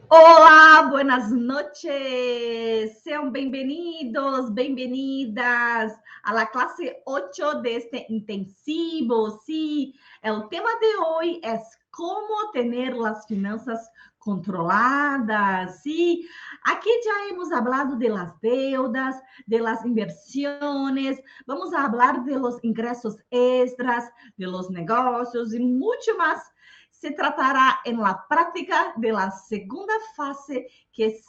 Olá, buenas noches. Sean bienvenidos, bienvenidas a la clase 8 de este intensivo. Sí, el tema de hoy es cómo tener las finanzas controladas. Sí, aquí ya hemos hablado de las deudas, de las inversiones, vamos a hablar de los ingresos extras, de los negocios y mucho más se tratará en la práctica de la segunda fase que es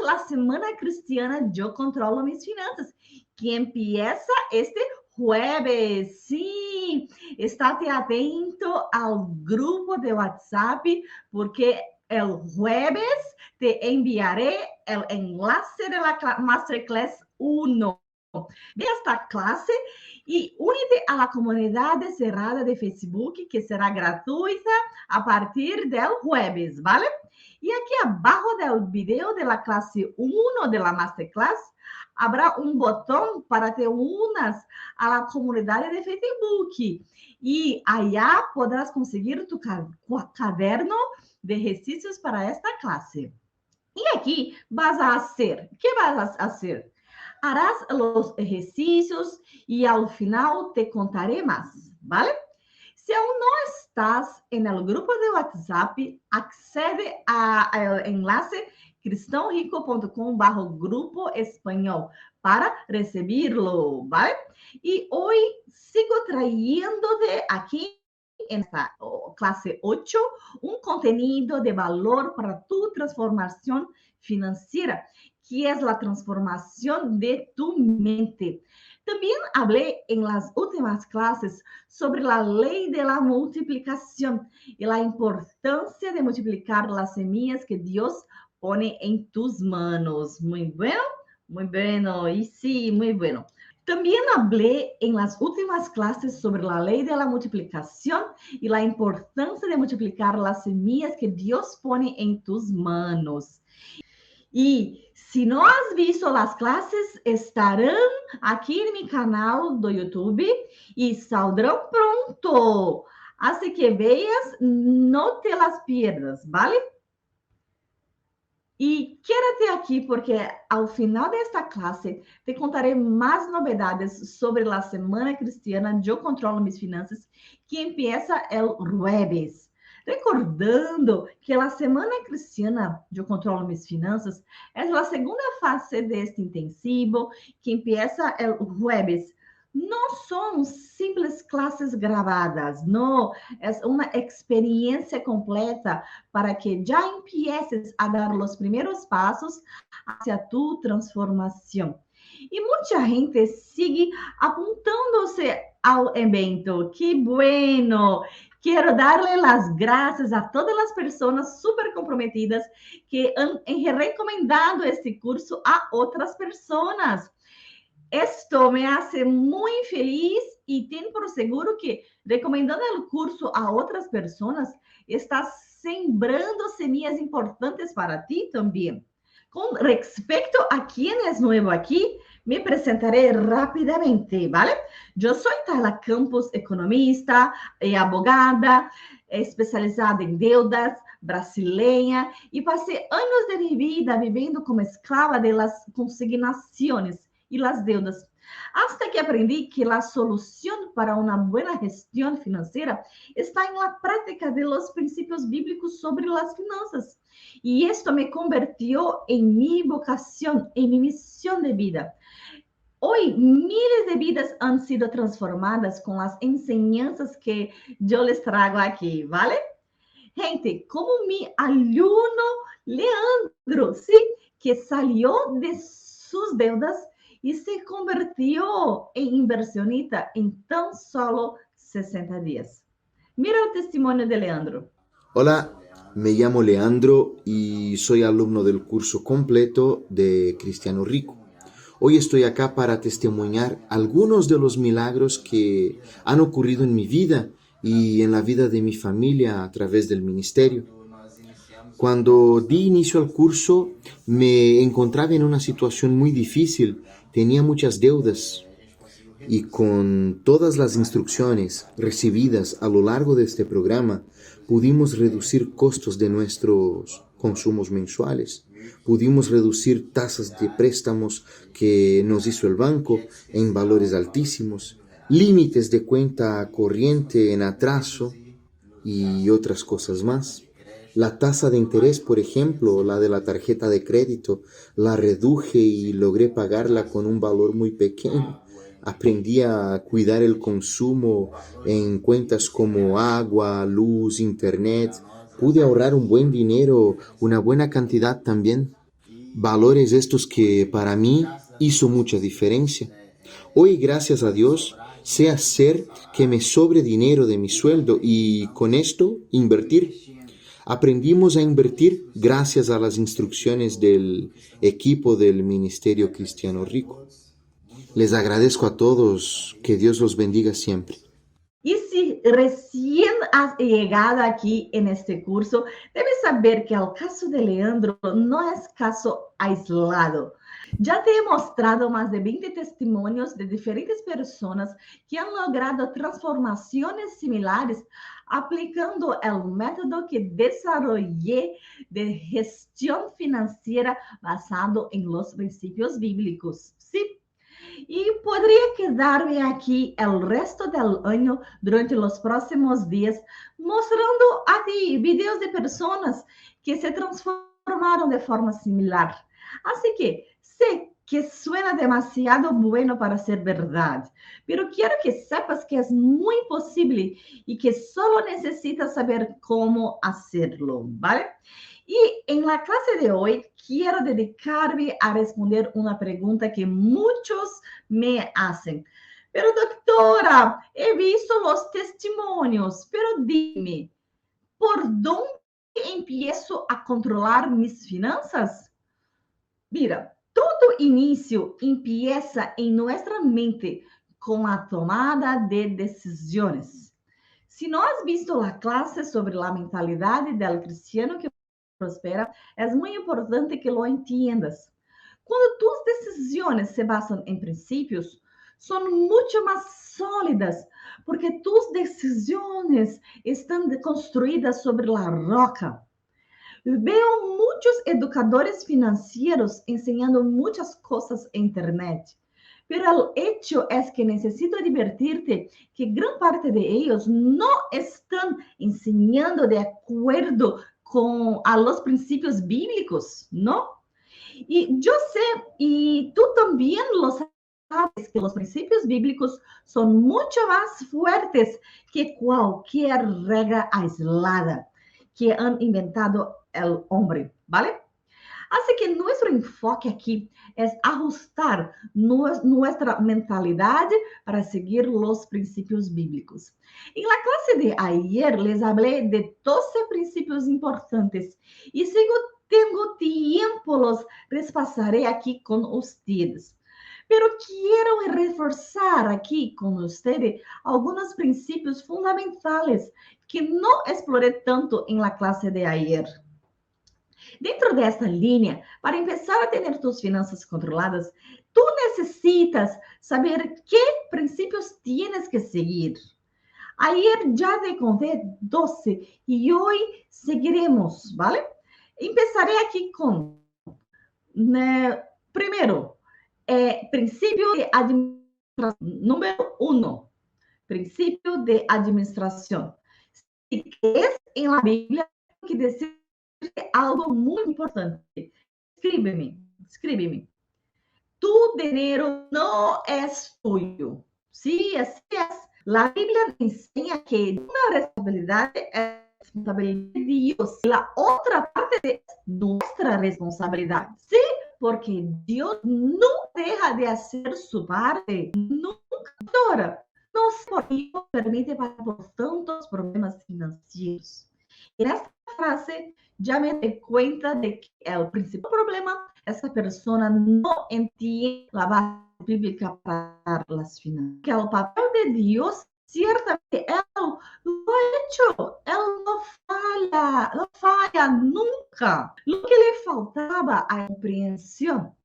la semana cristiana Yo Controlo Mis Finanzas, que empieza este jueves. Sí, estate atento al grupo de WhatsApp porque el jueves te enviaré el enlace de la Masterclass 1 de esta clase y únete a la comunidad cerrada de Facebook, que será gratuita a partir del jueves, ¿vale? Y aquí abajo del video de la clase 1 de la Masterclass, habrá un botón para te unas a la comunidad de Facebook. Y allá podrás conseguir tu caderno de ejercicios para esta clase. Y aquí vas a hacer, ¿qué vas a hacer? Harás los ejercicios y al final te contaré más, ¿vale? Si aún no estás en el grupo de WhatsApp, accede al enlace cristãorico.com/grupo espanhol para recibirlo, ¿vale? Y hoy sigo trayéndote aquí en esta clase 8 un contenido de valor para tu transformación financiera, que es la transformación de tu mente. También hablé en las últimas clases sobre la ley de la multiplicación y la importancia de multiplicar las semillas que Dios pone en tus manos. Muy bueno, y sí, muy bueno. También hablé en las últimas clases sobre la ley de la multiplicación y la importancia de multiplicar las semillas que Dios pone en tus manos. Y si no has visto las clases, estarán aquí en mi canal do YouTube y saldrán pronto. Así que veas, no te las pierdas, ¿vale? E quédate aqui porque ao final desta classe te contarei mais novidades sobre a Semana Cristiana Eu Controlo Mis Finanças, que empieza el jueves. Recordando que a Semana Cristiana Eu Controlo Mis Finanças é a segunda fase deste intensivo, que empieza el jueves. Não são simples classes gravadas, não, é uma experiência completa para que já empieces a dar os primeiros passos hacia tu transformação. E muita gente sigue apontando-se ao evento. Que bueno! Quero darle las gracias a todas as pessoas super comprometidas que han recomendado este curso a outras pessoas. Esto me hace muy feliz y ten por seguro que recomendando el curso a otras personas, estás sembrando semillas importantes para ti también. Con respecto a quién es nuevo aquí, me presentaré rápidamente, ¿vale? Yo soy Tayla Campos, economista y abogada, especializada en deudas, brasileña, y pasé años de mi vida viviendo como esclava de las consignaciones y las deudas, hasta que aprendí que la solución para una buena gestión financiera está en la práctica de los principios bíblicos sobre las finanzas. Y esto me convirtió en mi vocación, en mi misión de vida. Hoy, miles de vidas han sido transformadas con las enseñanzas que yo les traigo aquí, ¿vale? Gente, como mi alumno Leandro, ¿sí? Que salió de sus deudas y se convirtió en inversionista en tan solo 60 días. Mira el testimonio de Leandro. Hola, me llamo Leandro y soy alumno del curso completo de Cristiano Rico. Hoy estoy acá para testimoniar algunos de los milagros que han ocurrido en mi vida y en la vida de mi familia a través del ministerio. Cuando di inicio al curso me encontraba en una situación muy difícil, tenía muchas deudas. y con todas las instrucciones recibidas a lo largo de este programa, pudimos reducir costos de nuestros consumos mensuales. Pudimos reducir tasas de préstamos que nos hizo el banco en valores altísimos, límites de cuenta corriente en atraso y otras cosas más. La tasa de interés, por ejemplo, la de la tarjeta de crédito, la reduje y logré pagarla con un valor muy pequeño. Aprendí a cuidar el consumo en cuentas como agua, luz, internet. Pude ahorrar un buen dinero, una buena cantidad también. Valores estos que para mí hizo mucha diferencia. Hoy, gracias a Dios, sé hacer que me sobre dinero de mi sueldo y con esto invertir. Aprendimos a invertir gracias a las instrucciones del equipo del Ministerio Cristiano Rico. Les agradezco a todos, que Dios los bendiga siempre. Y si recién has llegado aquí en este curso, debes saber que el caso de Leandro no es caso aislado. Ya te he mostrado más de 20 testimonios de diferentes personas que han logrado transformaciones similares aplicando el método que desarrollé de gestión financiera basado en los principios bíblicos. Sí. Y podría quedarme aquí el resto del año durante los próximos días mostrando a ti videos de personas que se transformaron de forma similar. Así que sé que suena demasiado bueno para ser verdad, pero quiero que sepas que es muy posible y que solo necesitas saber cómo hacerlo, ¿vale? Y en la clase de hoy quiero dedicarme a responder una pregunta que muchos me hacen. Pero doctora, he visto los testimonios, pero dime, ¿por dónde empiezo a controlar mis finanzas? Mira, todo inicio empieza en nuestra mente con la tomada de decisiones. Si no has visto la clase sobre la mentalidad del cristiano que prospera, es muy importante que lo entiendas. Cuando tus decisiones se basan en principios, son mucho más sólidas, porque tus decisiones están construidas sobre la roca. Veo muchos educadores financieros enseñando muchas cosas en Internet, pero el hecho es que necesito advertirte que gran parte de ellos no están enseñando de acuerdo con a los principios bíblicos, ¿no? Y yo sé, y tú también lo sabes, que los principios bíblicos son mucho más fuertes que cualquier regla aislada que han inventado el hombre, ¿vale? Así que nuestro enfoque aquí es ajustar nuestra mentalidad para seguir los principios bíblicos. En la clase de ayer les hablé de 12 principios importantes y si tengo tiempo los repasaré aquí con ustedes. Pero quiero reforzar aquí con ustedes algunos principios fundamentales que no exploré tanto en la clase de ayer. Dentro de esta línea, para empezar a tener tus finanzas controladas, tú necesitas saber qué principios tienes que seguir. Ayer ya te conté 12 y hoy seguiremos, ¿vale? Empezaré aquí con, primero, principio de administración. Número 1, principio de administración. Si es en la Biblia, que decir algo muy importante. Escríbeme. Tu dinero no es tuyo. Sí, así es. La Biblia enseña que una responsabilidad es responsabilidad de Dios. La otra parte es nuestra responsabilidad. Sí, porque Dios no deja de hacer su parte. Nunca. Ahora, no sé por qué permite pasar por tantos problemas financieros. En esta frase ya me doy cuenta de que el principal problema es que la persona no entiende la base bíblica para las finanzas. Que el papel de Dios, ciertamente, Él lo ha hecho. Él no falla nunca. Lo que le faltaba a comprensión.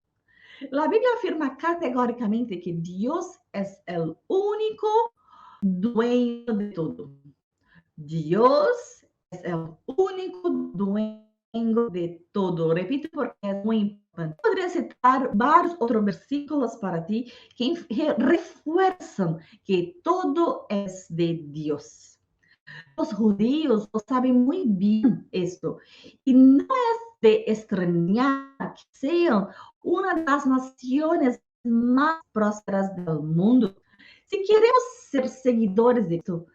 La Biblia afirma categóricamente que Dios es el único dueño de todo. Dios es el único dueño de todo. Repito porque es muy importante. Podría citar varios otros versículos para ti que refuerzan que todo es de Dios. Los judíos lo saben muy bien esto. Y no es de extrañar que sean una de las naciones más prósperas del mundo. Si queremos ser seguidores de esto,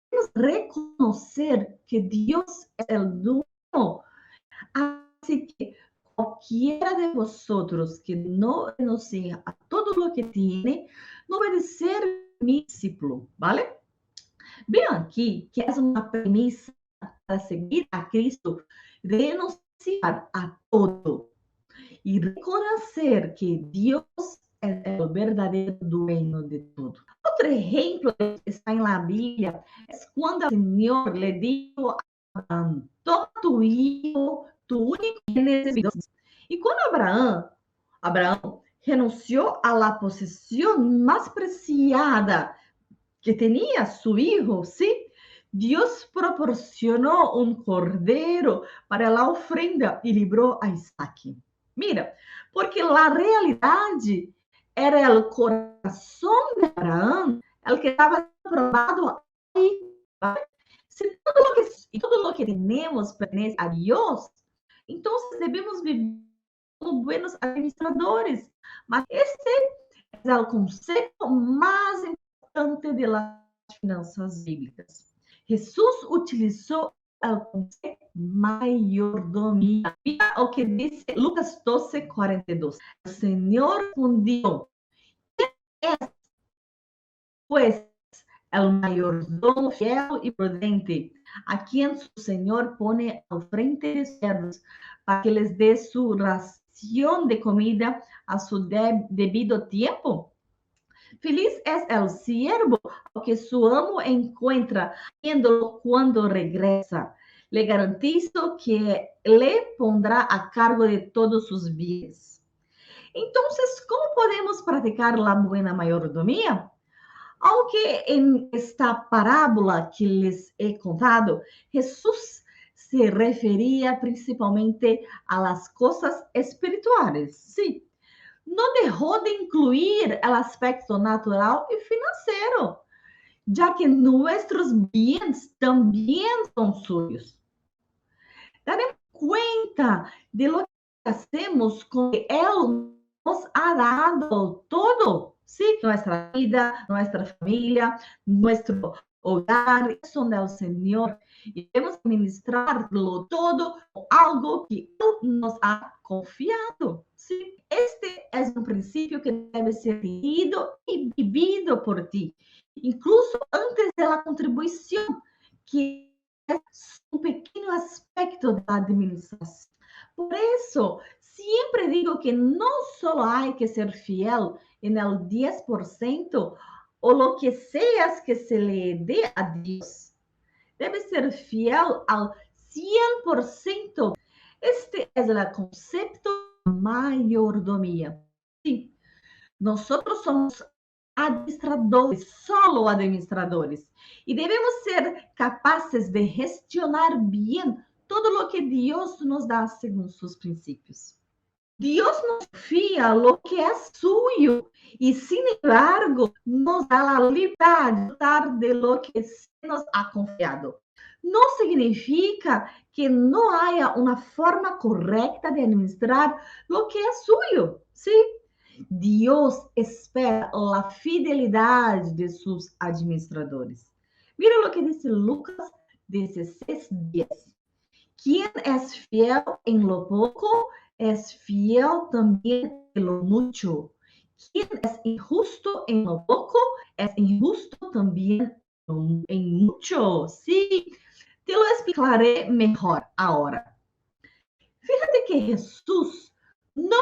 debemos reconocer que Dios es el dueño. Así que cualquiera de vosotros que no renuncie a todo lo que tiene, no puede ser mi discípulo, ¿vale? Vean aqui que é uma premissa para seguir a Cristo, renunciar a todo e reconhecer que Deus é o verdadeiro dueño de tudo. Outro exemplo que está na Bíblia é quando o Senhor lhe dijo a Abraão: toma tu hijo, tu único que necesitas. E quando Abraão renunciou à possessão mais preciada que tenía su hijo, ¿sí? Dios proporcionó un cordero para la ofrenda y libró a Isaac. Mira, porque la realidad era el corazón de Abraham, el que estaba probado ahí. ¿Vale? Si todo lo que tenemos pertenece a Dios, entonces debemos vivir como buenos administradores. Mas este es el concepto más importante de las finanzas bíblicas. Jesús utilizó el concepto mayordomía. Mira o que dice Lucas 12:42. El Señor respondió: ¿quién es, pues, el mayordomo fiel y prudente, a quien su Señor pone al frente de siervos para que les dé su ración de comida a su debido tiempo? Feliz es el siervo que su amo encuentra haciéndolo cuando regresa. Le garantizo que le pondrá a cargo de todos sus bienes. Entonces, ¿cómo podemos practicar la buena mayordomía? Aunque en esta parábola que les he contado, Jesús se refería principalmente a las cosas espirituales, sí. No dejó de incluir el aspecto natural y financiero, ya que nuestros bienes también son suyos. Daremos cuenta de lo que hacemos con que Él nos ha dado todo, ¿sí? Nuestra vida, nuestra familia, nuestro hogar, son del Señor. Y debemos administrarlo todo con algo que Él nos ha confiado, ¿sí? Este es un principio que debe ser seguido y vivido por ti, incluso antes de la contribución, que es un pequeño aspecto de la administración. Por eso, siempre digo que no solo hay que ser fiel en el 10% o lo que sea que se le dé a Dios. Debe ser fiel al 100%. Este es el concepto de mayordomía. Sí, nosotros somos administradores, solo administradores, y debemos ser capaces de gestionar bien todo lo que Dios nos da según sus principios. Dios nos confía lo que es suyo y sin embargo nos da la libertad de lo que se nos ha confiado. No significa que no haya una forma correcta de administrar lo que es suyo, ¿sí? Dios espera la fidelidad de sus administradores. Mira lo que dice Lucas 16:10. Quien es fiel en lo poco, es fiel también en lo mucho. Quien es injusto en lo poco, es injusto también en mucho. Sí, te lo explicaré mejor ahora. Fíjate que Jesús no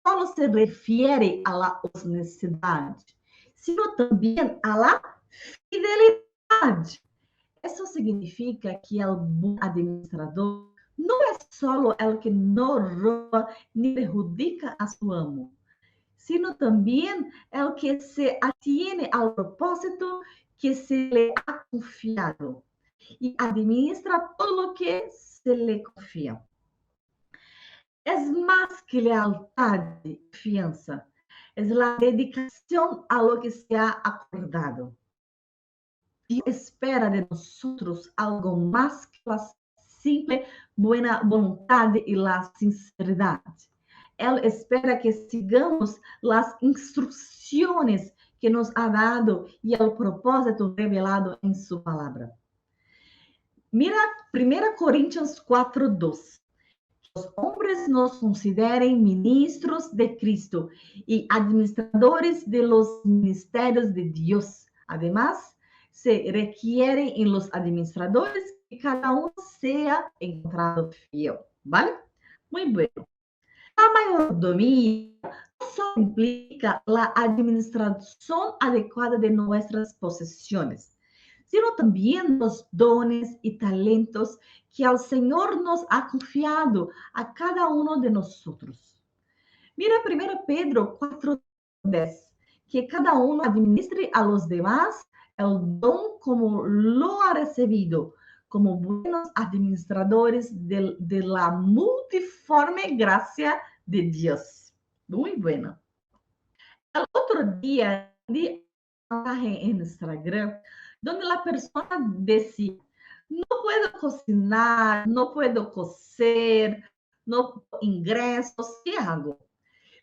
solo se refiere a la honestidad, sino también a la fidelidad. Eso significa que el buen administrador no es solo el que no roba ni perjudica a su amo, sino también el que se atiene al propósito que se le ha confiado y administra todo lo que se le confía. Es más que lealtad y confianza, es la dedicación a lo que se ha acordado. Dios espera de nosotros algo más que la simple buena voluntad y la sinceridad. Él espera que sigamos las instrucciones que nos ha dado y el propósito revelado en su palabra. Mira 1 Corintios 4:2. Los hombres nos consideren ministros de Cristo y administradores de los ministerios de Dios. Además, se requiere en los administradores que cada uno sea encontrado fiel, ¿vale? Muy bueno. La mayordomía no solo implica la administración adecuada de nuestras posesiones, sino también los dones y talentos que el Señor nos ha confiado a cada uno de nosotros. Mira 1 Pedro 4:10, que cada uno administre a los demás el don como lo ha recibido, como buenos administradores de la multiforme gracia de Dios. Muy bueno. El otro día vi un mensaje en Instagram donde la persona decía, no puedo cocinar, no puedo coser, no ingresos, ¿qué hago?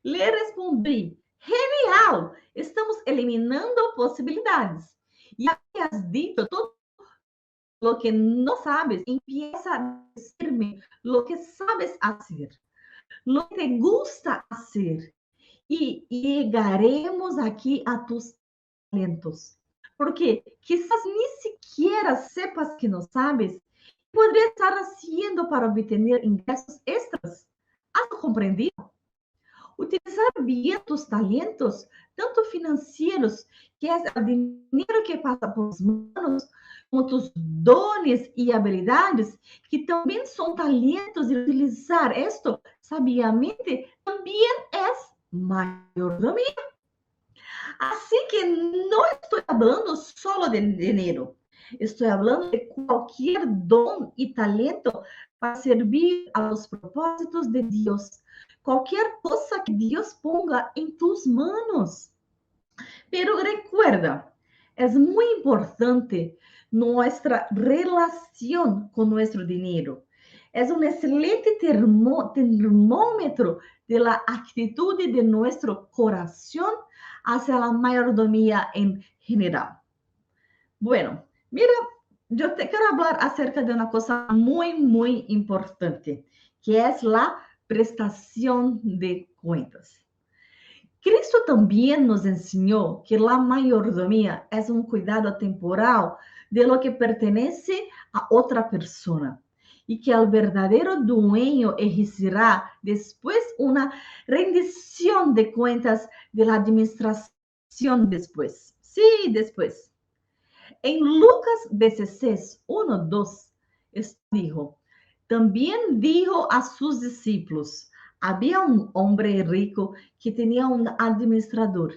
Le respondí, genial, estamos eliminando posibilidades. Ya que has dicho todo lo que no sabes, empieza a decirme lo que sabes hacer, lo que te gusta hacer. Y llegaremos aquí a tus talentos. Porque quizás ni siquiera sepas que no sabes. Podría estar haciendo para obtener ingresos extras. ¿Has comprendido? Utilizar bien tus talentos, tanto financieros, que es el dinero que pasa por tus manos, como tus dones y habilidades, que también son talentos, y utilizar esto sabiamente también es mayordomía. Así que no estoy hablando solo de dinero, estoy hablando de cualquier don y talento para servir a los propósitos de Dios. Cualquier cosa que Dios ponga en tus manos. Pero recuerda, es muy importante nuestra relación con nuestro dinero. Es un excelente termómetro de la actitud de nuestro corazón hacia la mayordomía en general. Bueno, mira, yo te quiero hablar acerca de una cosa muy, muy importante, que es la prestación de cuentas. Cristo también nos enseñó que la mayordomía es un cuidado temporal de lo que pertenece a otra persona y que el verdadero dueño exigirá después una rendición de cuentas de la administración después. Sí, después. En Lucas 16, 1, 2, dijo, también dijo a sus discípulos, había un hombre rico que tenía un administrador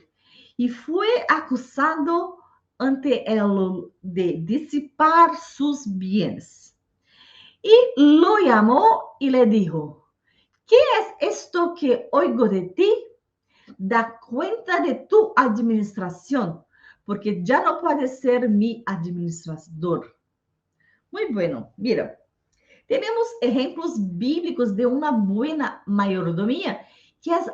y fue acusado ante él de disipar sus bienes. Y lo llamó y le dijo, ¿qué es esto que oigo de ti? Da cuenta de tu administración, porque ya no puedes ser mi administrador. Muy bueno, mira, tenemos ejemplos bíblicos de una buena mayordomía que es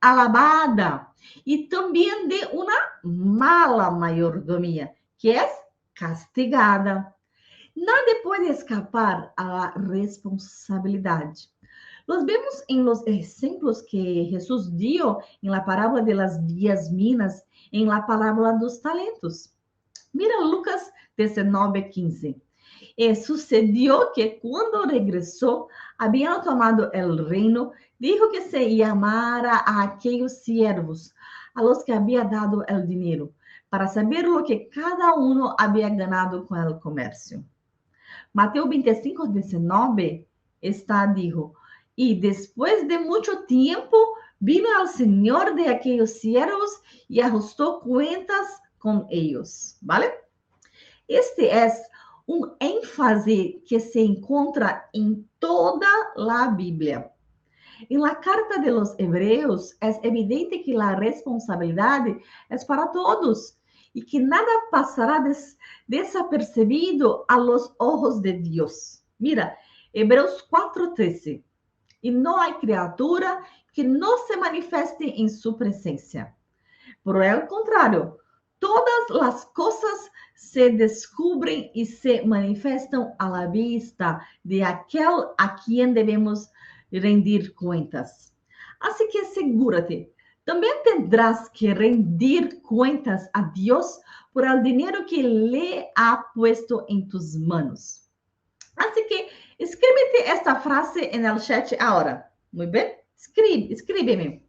alabada y también de una mala mayordomía que es castigada. Nadie puede escapar a la responsabilidad. Los vemos en los ejemplos que Jesús dio en la parábola de las 10 minas, en la parábola dos talentos. Mira Lucas 19:15. Sucedió que cuando regresó, habiendo tomado el reino, dijo que se llamara a aquellos siervos a los que había dado el dinero, para saber lo que cada uno había ganado con el comercio. Mateo 25:19 dijo, y después de mucho tiempo Vino al Señor de aquellos siervos y ajustó cuentas con ellos, ¿vale? Este es un énfasis que se encuentra en toda la Biblia. En la carta de los Hebreos es evidente que la responsabilidad es para todos y que nada pasará desapercibido a los ojos de Dios. Mira, Hebreos 4:13. Y no hay criatura que no se manifieste en su presencia. Por el contrario, todas las cosas se descubren y se manifiestan a la vista de aquel a quien debemos rendir cuentas. Así que asegúrate, también tendrás que rendir cuentas a Dios por el dinero que le ha puesto en tus manos. Así que escríbete esta frase en el chat ahora. Muy bien, escríbeme.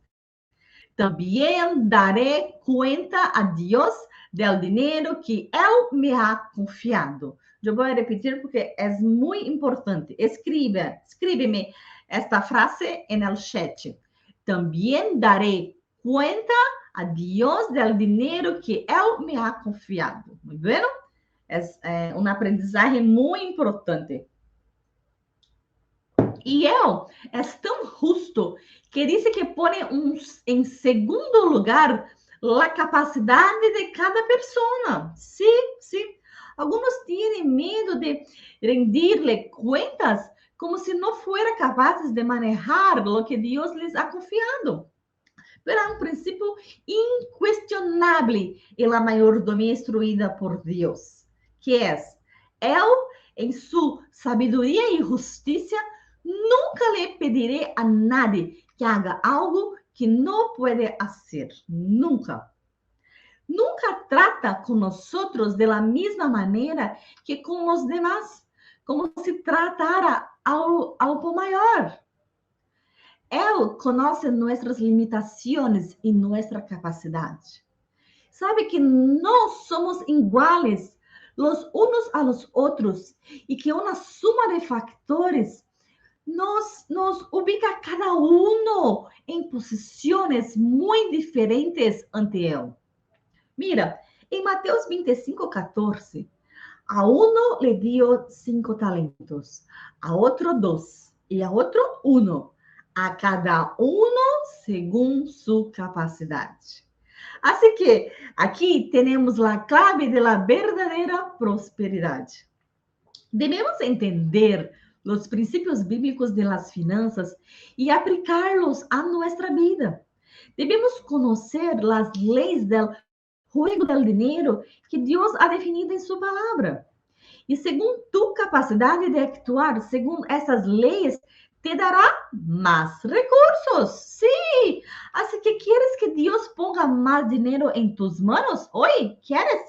También daré cuenta a Dios del dinero que Él me ha confiado. Yo voy a repetir porque es muy importante. Escríbeme esta frase en el chat. También daré cuenta a Dios del dinero que Él me ha confiado. Muy bien? Es un aprendizaje muy importante. E Él es tan justo que dice que pone en segundo lugar la capacidad de cada persona. Sí, sí. Algunos tienen miedo de rendirle cuentas como si no fueran capaces de manejar lo que Dios les ha confiado. Pero hay un principio incuestionable en la mayordomía instruida por Dios, que es, Él, en su sabiduría y justicia, nunca le pediré a nadie que haga algo que no puede hacer. Nunca. Nunca trata con nosotros de la misma manera que con los demás, como si tratara algo mayor. Él conoce nuestras limitaciones y nuestra capacidad. Sabe que no somos iguales los unos a los otros y que una suma de factores nos ubica cada uno en posiciones muy diferentes ante Él. Mira, en Mateus 25:14, a uno le dio 5 talentos, a otro 2 y a otro 1, a cada uno según su capacidad. Así que aquí tenemos la clave de la verdadera prosperidad. Debemos entender los principios bíblicos de las finanzas y aplicarlos a nuestra vida. Debemos conocer las leyes del juego del dinero que Dios ha definido en su palabra. Y según tu capacidad de actuar, según esas leyes, te dará más recursos. Sí. Así que ¿quieres que Dios ponga más dinero en tus manos hoy? ¿Quieres?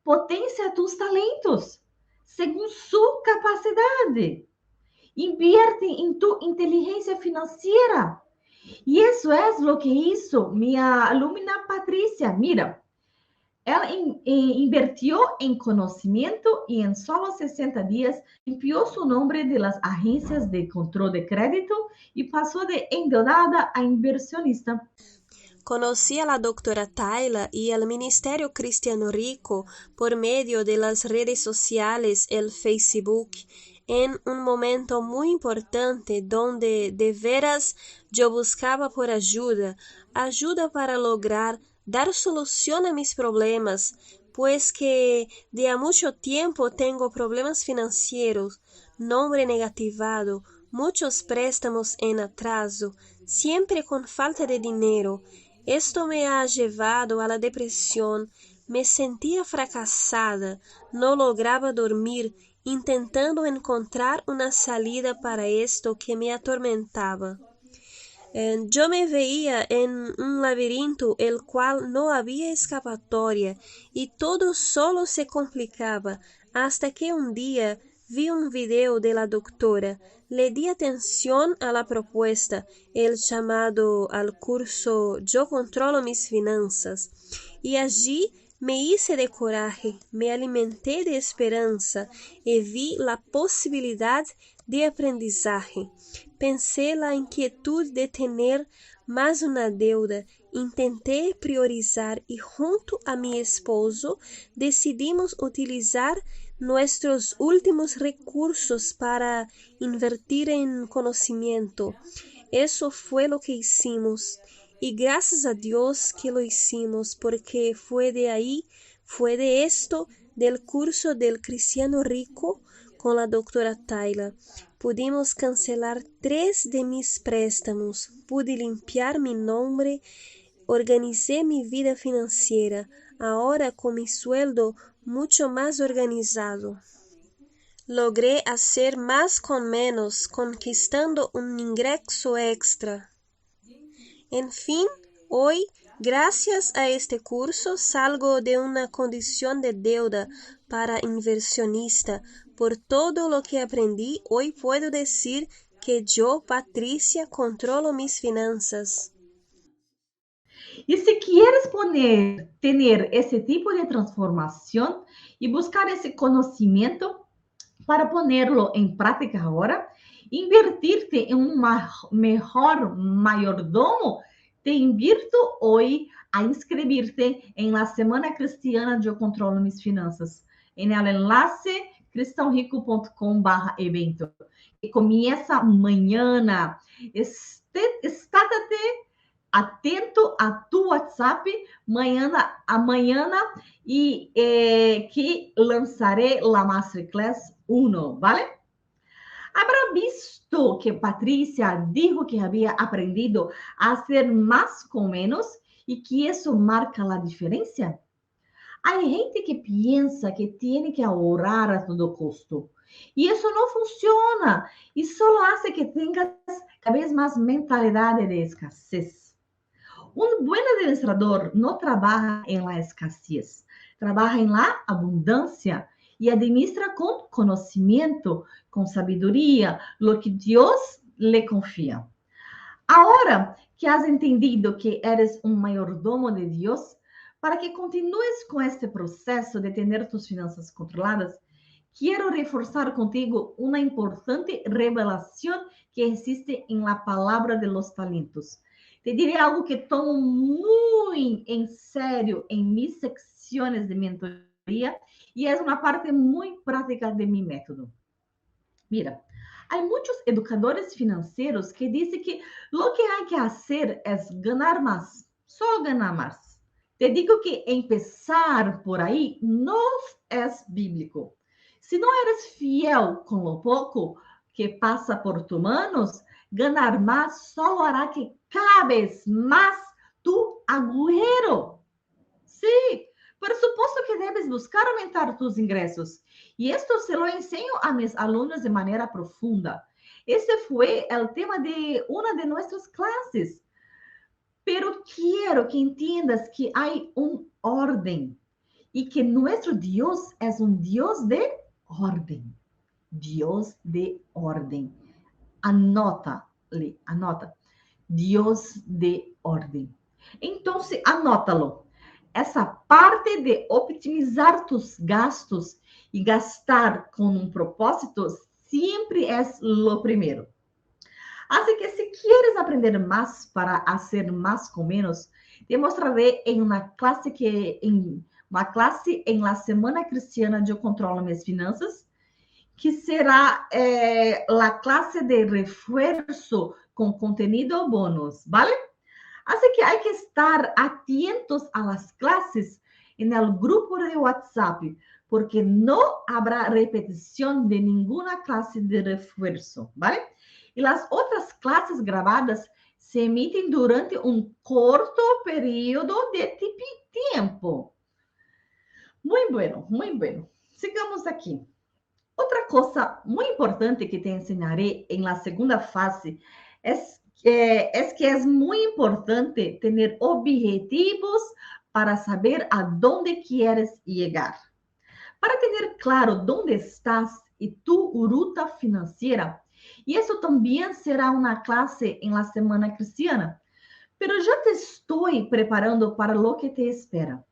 Potencia tus talentos según su capacidad. Invierte en tu inteligencia financiera. Y eso es lo que hizo mi alumna Patricia. Mira, ela invirtió en conocimiento y en solo 60 días limpió su nombre de las agencias de control de crédito y pasó de endeudada a inversionista. Conocí a la doctora Tayla y el Ministerio Cristiano Rico por medio de las redes sociales, el Facebook, en un momento muy importante donde de veras yo buscaba por ayuda para lograr dar solución a mis problemas, pues que de a mucho tiempo tengo problemas financieros, nombre negativado, muchos préstamos en atraso, siempre con falta de dinero. Esto me ha llevado a la depresión, me sentía fracasada, no lograba dormir, intentando encontrar una salida para esto que me atormentaba. Yo me veía en un laberinto el cual no había escapatoria y todo solo se complicaba hasta que un día vi un video de la doctora, le di atención a la propuesta, el llamado al curso Yo Controlo Mis Finanzas, y allí me hice de coraje, me alimenté de esperanza y vi la posibilidad de aprendizaje. Pensé la inquietud de tener mais uma deuda, intentei priorizar e junto a mi esposo decidimos utilizar nuestros últimos recursos para invertir en conocimiento. Eso fue lo que hicimos. Y gracias a Dios que lo hicimos, porque fue de esto, del curso del Cristiano Rico con la doctora Tayla. Pudimos cancelar 3 de mis préstamos, pude limpiar mi nombre, organicé mi vida financiera, ahora con mi sueldo mucho más organizado. Logré hacer más con menos, conquistando un ingreso extra. En fin, hoy, gracias a este curso, salgo de una condición de deuda para inversionista. Por todo lo que aprendí, hoy puedo decir que yo, Patricia, controlo mis finanzas. Y si quieres tener ese tipo de transformación y buscar ese conocimiento para ponerlo en práctica ahora, invertirte en un mejor mayordomo, te invito hoy a inscribirte en la Semana Cristiana Yo Controlo Mis Finanzas, en el enlace cristianrico.com/evento, que comienza mañana. Estate atento a tu WhatsApp amanhã e que lançaré la Masterclass 1, ¿vale? Habrá visto que Patricia dijo que había aprendido a hacer más con menos y que eso marca la diferencia. Hay gente que piensa que tiene que ahorrar a todo costo. Y eso no funciona y solo hace que tengas cada vez más mentalidad de escasez. Un buen administrador no trabaja en la escasez, trabaja en la abundancia y administra con conocimiento, con sabiduría, lo que Dios le confía. Ahora que has entendido que eres un mayordomo de Dios, para que continúes con este proceso de tener tus finanzas controladas, quiero reforzar contigo una importante revelación que existe en la palabra de los talentos. Te diré algo que tomo muy en serio en mis secciones de mentoría y es una parte muy práctica de mi método. Mira, hay muchos educadores financieros que dicen que lo que hay que hacer es ganar más, solo ganar más. Te digo que empezar por ahí no es bíblico. Si no eres fiel con lo poco que pasa por tus manos, ganar más solo hará que cabes más tu agujero. Sí, por supuesto que debes buscar aumentar tus ingresos. Y esto se lo enseño a mis alumnos de manera profunda. Ese fue el tema de una de nuestras clases. Pero quiero que entiendas que hay un orden y que nuestro Dios es un Dios de orden. Dios de orden. Anota. Dios de orden. Entonces, anótalo. Essa parte de optimizar tus gastos y gastar con un propósito siempre es lo primero. Así que si quieres aprender más para hacer más con menos, te mostraré en una clase en la Semana Cristiana Yo Controlo Mis Finanzas, que será la clase de refuerzo con contenido bônus, ¿vale? Así que hay que estar atentos a las clases en el grupo de WhatsApp, porque no habrá repetición de ninguna clase de refuerzo, ¿vale? Y las otras clases grabadas se emiten durante un corto periodo de tiempo. Muy bueno, muy bueno. Sigamos aquí. Otra cosa muy importante que te enseñaré en la segunda fase es que es muy importante tener objetivos para saber a dónde quieres llegar. Para tener claro dónde estás y tu ruta financiera. Y eso también será una clase en la Semana Cristiana. Pero ya te estoy preparando para lo que te espera.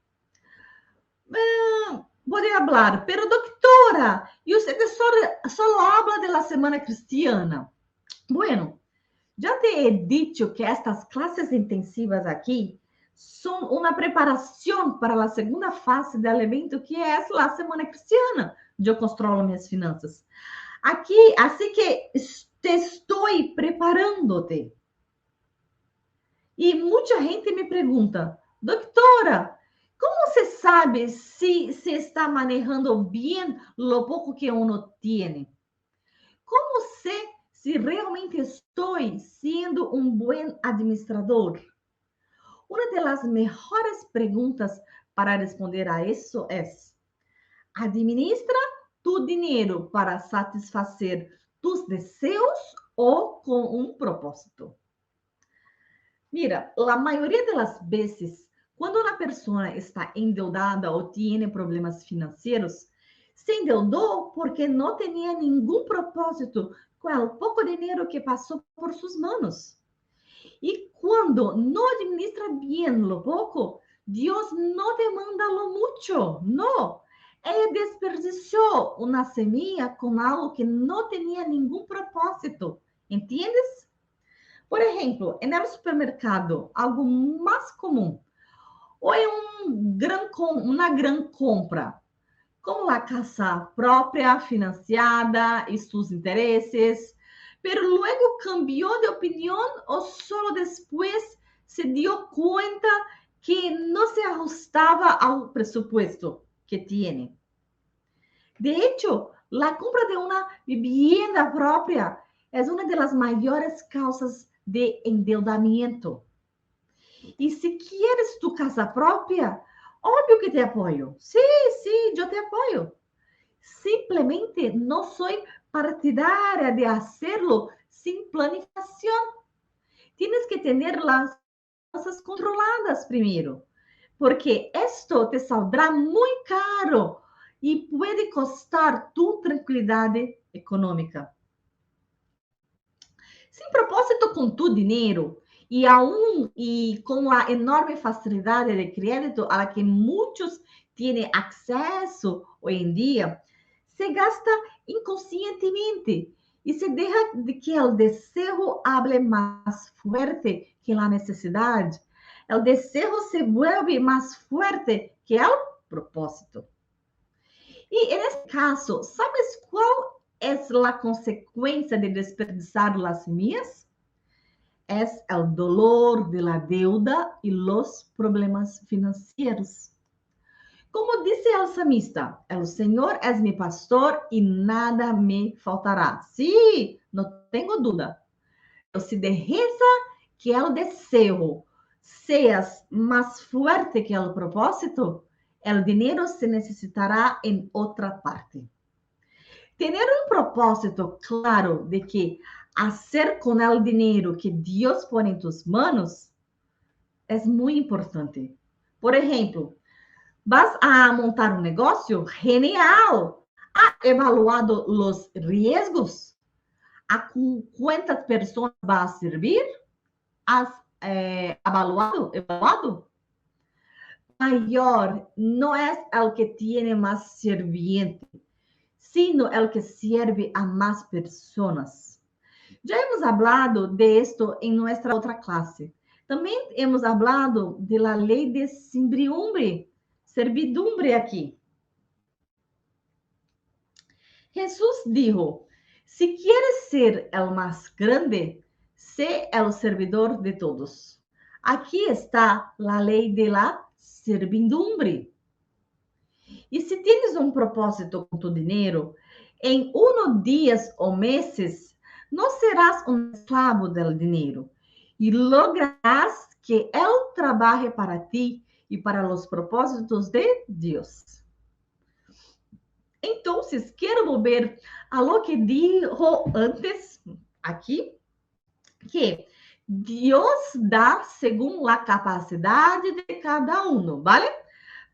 Podría hablar, pero doctora, y usted solo habla de la Semana Cristiana. Bueno, Já te he dicho que estas clases intensivas aqui são uma preparação para a segunda fase do evento, que é a Semana Cristiana. Eu controlo minhas finanças. Aqui, assim que te estou preparando-te. E muita gente me pergunta, doutora, como você sabe se está manejando bem o pouco que uno tem? Como sei se realmente estou sendo um bom administrador? Uma das melhores perguntas para responder a isso é: administra tu dinheiro para satisfazer tus desejos ou com um propósito? Mira, a maioria das vezes, quando uma pessoa está endeudada ou tem problemas financeiros, se endeudou porque não tinha nenhum propósito com o pouco dinheiro que passou por suas mãos. E quando não administra bem lo pouco, Deus não demanda lo mucho, não. Ele desperdiçou uma semilla com algo que não tinha nenhum propósito, entendes? Por exemplo, no supermercado, algo mais comum, ou é uma grande compra, como a casa própria, financiada e seus interesses, pero luego cambiou de opinião ou só depois se deu conta que não se ajustava ao presupuesto que tinha. De hecho, a compra de uma vivienda própria é uma das maiores causas de endeudamento. E se queres tu casa própria, óbvio que te apoio. Sim, eu te apoio. Simplesmente não sou partidária de hacerlo sem planificação. Tienes que ter as cosas controladas primeiro, porque esto te saldrá muito caro e pode custar tu tranquilidade econômica. Sem propósito com tu dinheiro e com a enorme facilidade de crédito a la que muitos têm acesso hoje em dia, se gasta inconscientemente e se deixa de que o desejo hable mais forte que a necessidade. O desejo se vuelve mais forte que o propósito. E nesse caso, sabes qual é a consequência de desperdiçar as semillas? É o dolor de la deuda e os problemas financeiros. Como disse o salmista, o Senhor é meu pastor e nada me faltará. Sim, não tenho dúvida. Se derreza que o desejo seas mais forte que o propósito, o dinheiro se necessitará em outra parte. Ter propósito claro de que hacer com o dinheiro que Deus põe em tus manos é muito importante. Por exemplo, vas a montar um negócio? Genial! ¿Has evaluado os riesgos? ¿A quantas pessoas vai servir? ¿Has evaluado? Maior não é o que tem mais serviente, sino el que sirve a más personas. Ya hemos hablado de esto en nuestra otra clase. También hemos hablado de la ley de servidumbre aquí. Jesús dijo, si quieres ser el más grande, sé el servidor de todos. Aquí está la ley de la servidumbre. E se tienes um propósito com tu dinheiro, em dias ou meses, não serás um escravo do dinheiro e lograrás que ele trabalhe para ti e para os propósitos de Deus. Então, quero volver a lo que dijo antes aqui, que Deus dá segundo a capacidade de cada um, ¿vale?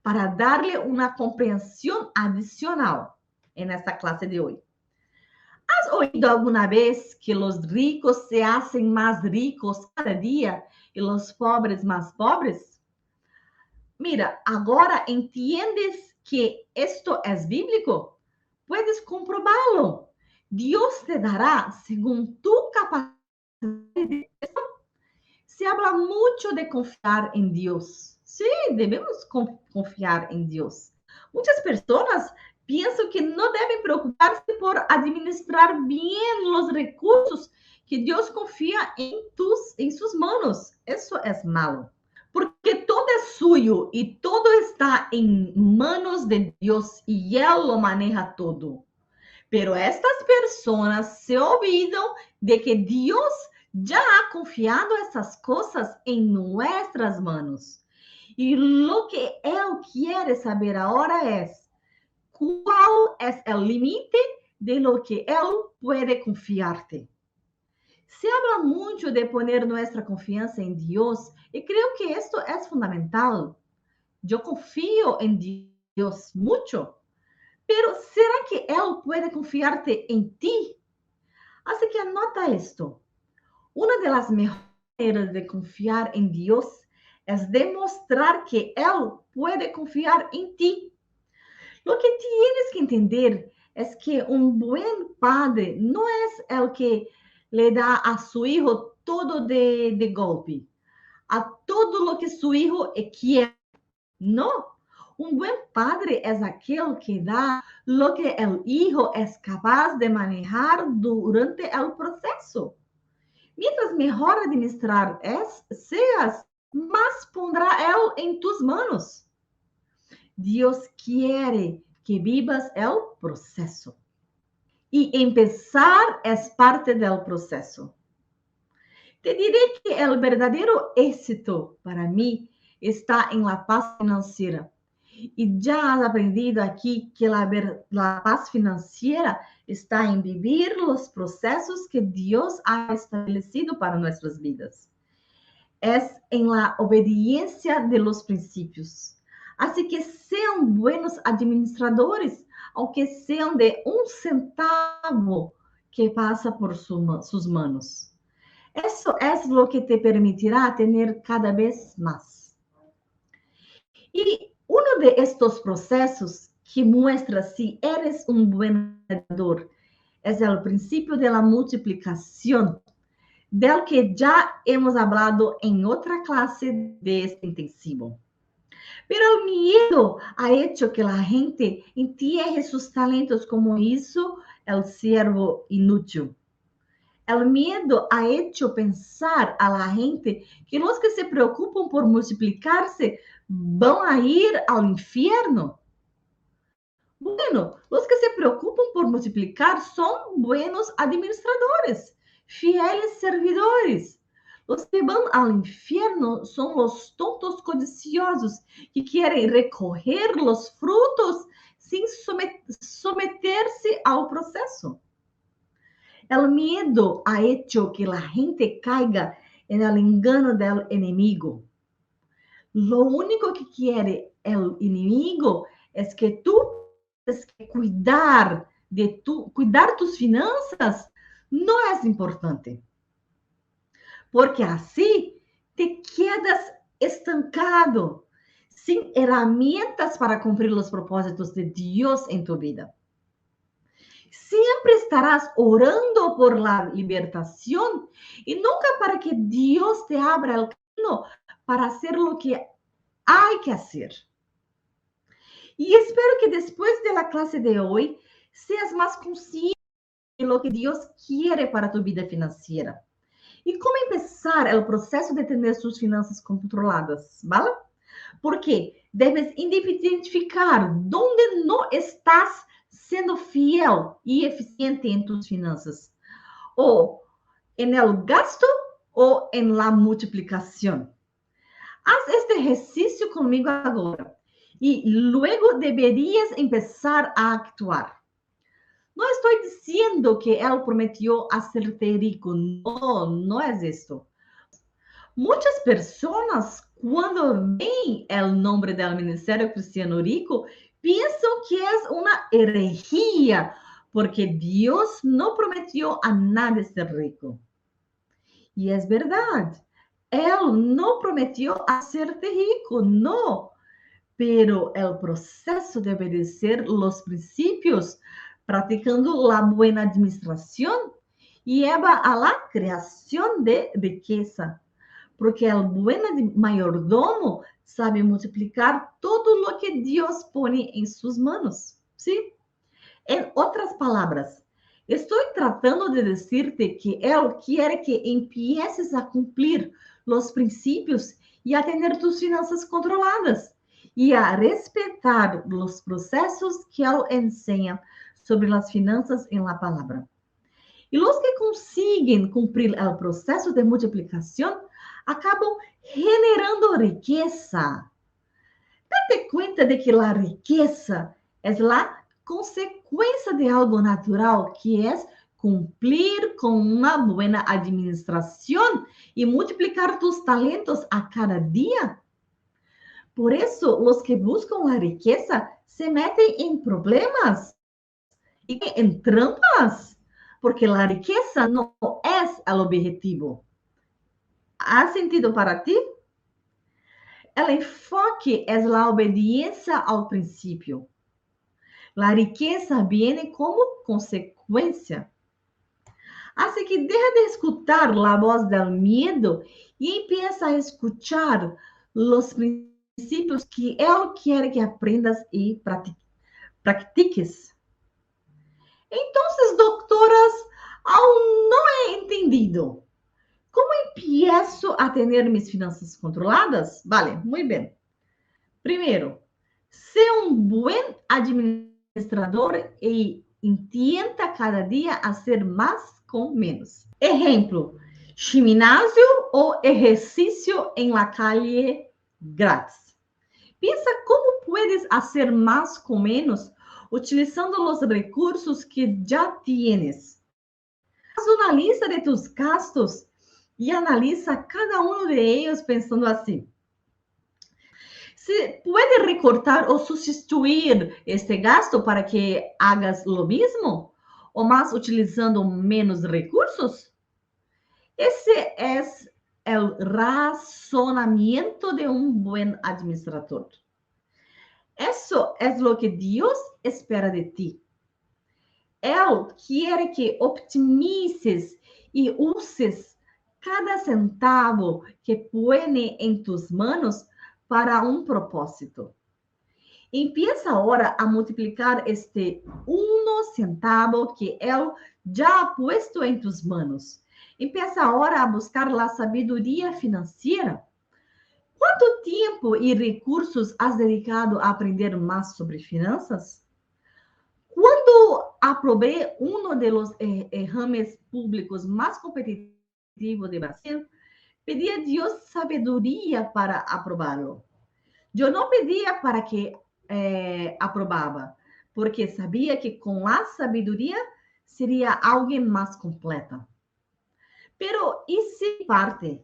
Para darle uma compreensão adicional nesta classe de hoje. ¿Has oído alguma vez que os ricos se hacen mais ricos cada dia e os pobres mais pobres? Mira, agora entiendes que esto é bíblico? Puedes comprobá-lo. Deus te dará segundo tu capacidade Se habla mucho de confiar en Dios. Sí, debemos confiar en Dios. Muchas personas piensan que no deben preocuparse por administrar bien los recursos que Dios confía en sus manos. Eso es malo. Porque todo es suyo y todo está en manos de Dios y Él lo maneja todo. Pero estas personas se olvidan de que Dios ya ha confiado estas cosas en nuestras manos. Y lo que Él quiere saber ahora es cuál es el límite de lo que Él puede confiarte. Se habla mucho de poner nuestra confianza en Dios y creo que esto es fundamental. Yo confío en Dios mucho. Pero ¿será que Él puede confiarte en ti? Así que anota esto. Una de las mejores maneras de confiar en Dios es demostrar que Él puede confiar en ti. Lo que tienes que entender es que un buen padre no es el que le da a su hijo todo de golpe, a todo lo que su hijo quiere. No. Un buen padre es aquel que da lo que el hijo es capaz de manejar durante el proceso. Mientras mejor administrar seas, más pondrá Él en tus manos. Dios quiere que vivas el proceso. Y empezar es parte del proceso. Te diré que el verdadero éxito para mí está en la paz financiera. Y ya has aprendido aquí que la paz financiera está en vivir los procesos que Dios ha establecido para nuestras vidas. Es en la obediencia de los principios. Así que sean buenos administradores, aunque sean de un centavo que pasa por sus manos. Eso es lo que te permitirá tener cada vez más. Y uno de estos procesos que muestra si eres un buen administrador es el principio de la multiplicación, del que ya hemos hablado en otra clase de este intensivo. Pero el miedo ha hecho que la gente entierre sus talentos como hizo el siervo inútil. El miedo ha hecho pensar a la gente que los que se preocupan por multiplicarse van a ir al infierno. Bueno, los que se preocupan por multiplicar son buenos administradores, fieles servidores. Los que van al infierno son los tontos codiciosos que quieren recoger los frutos sin someterse al proceso. El miedo ha hecho que la gente caiga en el engaño del enemigo. Lo único que quiere el enemigo es que tú tienes que cuidar tus finanzas. No es importante. Porque así te quedas estancado, sin herramientas para cumplir los propósitos de Dios en tu vida. Siempre estarás orando por la libertación y nunca para que Dios te abra el camino para hacer lo que hay que hacer. Y espero que después de la clase de hoy seas más consciente de lo que Dios quiere para tu vida financiera. E como empezar o processo de ter suas finanças controladas, ¿vale? Porque debes identificar onde não estás sendo fiel e eficiente em tus finanças. Ou en el gasto ou en la multiplicación. Haz este exercício comigo agora. E luego deberías empezar a actuar. No estoy diciendo que Él prometió hacerte rico. No, no es esto. Muchas personas, cuando ven el nombre del Ministerio Cristiano Rico, piensan que es una herejía, porque Dios no prometió a nadie ser rico. Y es verdad, Él no prometió hacerte rico, no. Pero el proceso de obedecer los principios practicando la buena administración y lleva a la creación de riqueza, porque el buen mayordomo sabe multiplicar todo lo que Dios pone en sus manos, ¿sí? En otras palabras, estoy tratando de decirte que Él quiere que empieces a cumplir los principios y a tener tus finanzas controladas y a respetar los procesos que Él enseña sobre las finanzas en la palabra. Y los que consiguen cumplir el proceso de multiplicación acaban generando riqueza. Date cuenta de que la riqueza es la consecuencia de algo natural, que es cumplir con una buena administración y multiplicar tus talentos a cada día. Por eso, los que buscan la riqueza se meten en problemas y en trampas, porque la riqueza no es el objetivo. ¿Ha sentido para ti? El enfoque es la obediencia al principio. La riqueza viene como consecuencia. Así que deja de escuchar la voz del miedo y empieza a escuchar los principios que Él quiere que aprendas y practiques. Entonces, doctoras, aún no he entendido. ¿Cómo empiezo a tener mis finanzas controladas? Vale, muy bien. Primero, sé un buen administrador y intenta cada día hacer más con menos. Ejemplo, gimnasio o ejercicio en la calle grátis. Piensa cómo puedes hacer más con menos utilizando los recursos que ya tienes. Haz una lista de tus gastos y analiza cada uno de ellos pensando así. ¿Se puede recortar o sustituir este gasto para que hagas lo mismo? ¿O más utilizando menos recursos? Ese es el razonamiento de un buen administrador. Eso es lo que Dios espera de ti. Él quiere que optimices y uses cada centavo que pone en tus manos para un propósito. Empieza ahora a multiplicar este 1 centavo que Él ya ha puesto en tus manos. Empieza ahora a buscar la sabiduría financiera. ¿Cuánto tiempo y recursos has dedicado a aprender más sobre finanzas? Cuando aprobé uno de los exámenes públicos más competitivos de Brasil, pedí a Dios sabedoria para aprovarlo. Eu não pedia para que aprovava, porque sabia que com a sabedoria seria alguém mais completa. Pero hice parte.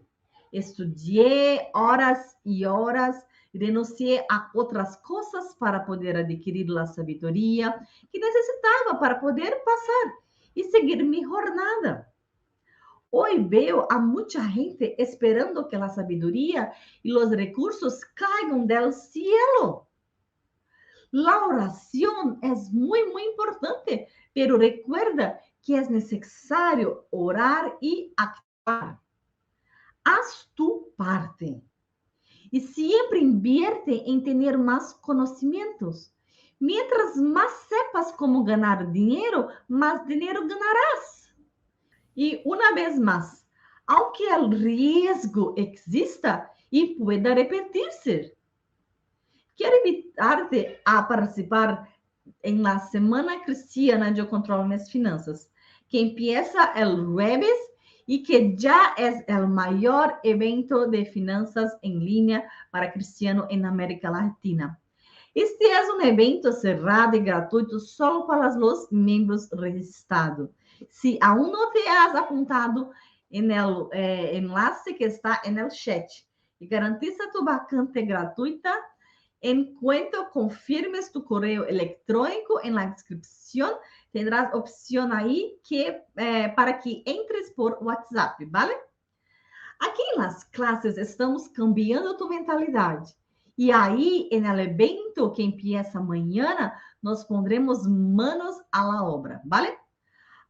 Estudei horas e horas, renunciei a outras coisas para poder adquirir a sabedoria que necessitava para poder passar e seguir minha jornada. Hoy veo a mucha gente esperando que la sabiduría y los recursos caigan del cielo. La oración es muy, muy importante, pero recuerda que es necesario orar y actuar. Haz tu parte. Y siempre invierte en tener más conocimientos. Mientras más sepas cómo ganar dinero, más dinero ganarás. Y una vez más, aunque el riesgo exista y pueda repetirse, quiero invitarte a participar en la Semana Cristiana de Controlo de Mis Finanzas, que empieza el jueves y que ya es el mayor evento de finanzas en línea para cristianos en América Latina. Este es un evento cerrado y gratuito solo para los miembros registrados. Se aún não te has apuntado no enlace que está no chat e garantiza tu vacante gratuita, enquanto confirmes tu correio eletrônico na descrição, tendrás opção aí para que entres por WhatsApp, ¿vale? Aqui nas classes estamos cambiando tu mentalidade. E aí, no evento que empieza amanhã, nós pondremos manos a la obra, ¿vale?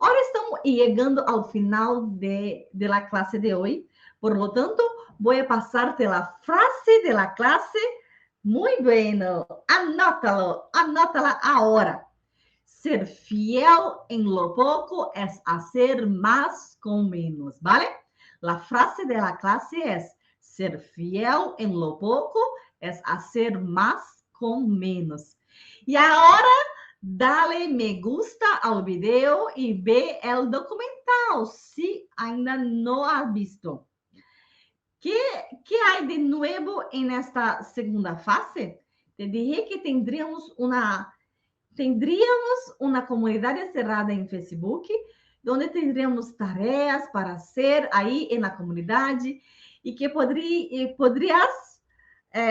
Ahora estamos llegando al final de la clase de hoy. Por lo tanto, voy a pasarte la frase de la clase. Muy bueno. Anótala ahora. Ser fiel en lo poco es hacer más con menos, ¿vale? La frase de la clase es: ser fiel en lo poco es hacer más con menos. Y ahora, dale me gusta al video y ve el documental si ainda no has visto. ¿Qué hay de nuevo en esta segunda fase? Te dije que tendríamos una comunidad cerrada en Facebook, donde tendríamos tareas para hacer ahí en la comunidad y que podrías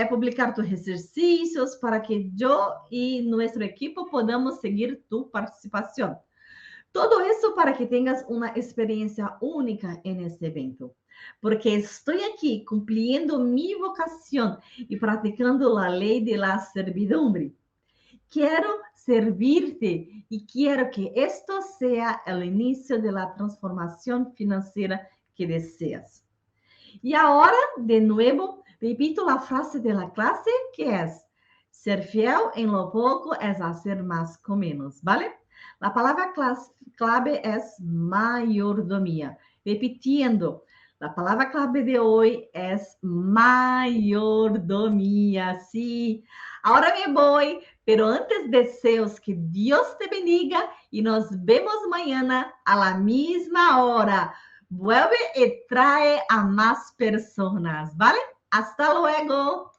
publicar tus ejercicios para que yo y nuestro equipo podamos seguir tu participación. Todo eso para que tengas una experiencia única en este evento. Porque estoy aquí cumpliendo mi vocación y practicando la ley de la servidumbre. Quiero servirte y quiero que esto sea el inicio de la transformación financiera que deseas. Y ahora, de nuevo, repito la frase de la clase, que es: ser fiel en lo poco es hacer más con menos, ¿vale? La palabra clave es mayordomía. Repitiendo, la palabra clave de hoy es mayordomía. Sí, ahora me voy, pero antes deseos que Dios te bendiga y nos vemos mañana a la misma hora. Vuelve y trae a más personas, ¿vale? Hasta luego.